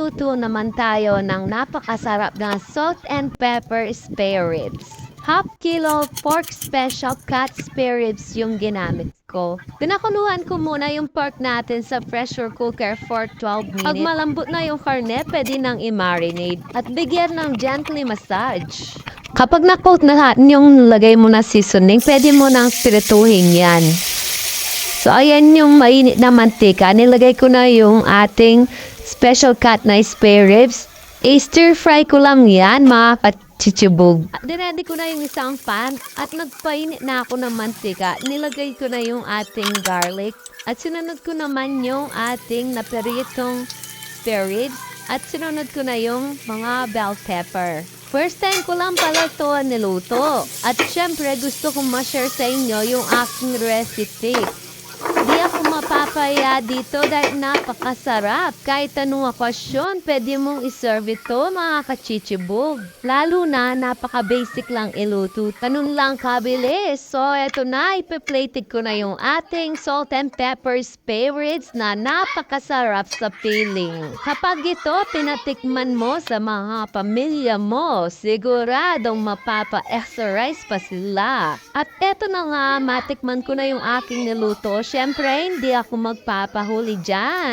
magluluto naman tayo ng napakasarap na salt and pepper spare ribs. Half kilo pork special cut spare ribs yung ginamit ko. Pinakuluan ko muna yung pork natin sa pressure cooker for 12 minutes. Pag malambot na yung karne, pwede nang i-marinate at bigyan ng gently massage. Kapag na-coat na lahat yung lagay mo na seasoning, pwede mo nang spirituhin yan. So, ayan yung mainit na mantika. Nilagay ko na yung ating special cut na spare ribs. I-stir fry ko lang yan, mga kachichibog. Dinedi ko na yung isang pan at nagpainit na ako ng mantika. Nilagay ko na yung ating garlic. At sinunod ko naman yung ating naperitong spare ribs. At sinunod ko na yung mga bell pepper. First time ko lang pala ito niluto. At syempre gusto kong ma-share sa inyo yung aking recipe. Di ako mapapaya dito dahil napakasarap. Kahit anong okasyon, pwede mong iserve ito, mga kachichibog. Lalo na, napaka-basic lang iluto. Tanong lang kabilis. So, eto na, ipiplated ko na yung ating salt and pepper spare ribs na napakasarap sa feeling. Kapag ito pinatikman mo sa mga pamilya mo, siguradong mapapa-exercise pa sila. At eto na nga, matikman ko na yung aking niluto. Siyempre, hindi ako magpapahuli dyan.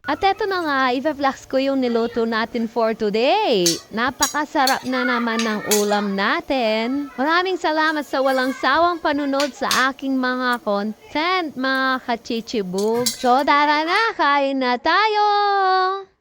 At eto na nga, i-vlogs ko yung niluto natin for today. Napakasarap na naman ng ulam natin. Maraming salamat sa walang sawang panunod sa aking mga content, mga kachichibug. So, tara na, kain na tayo!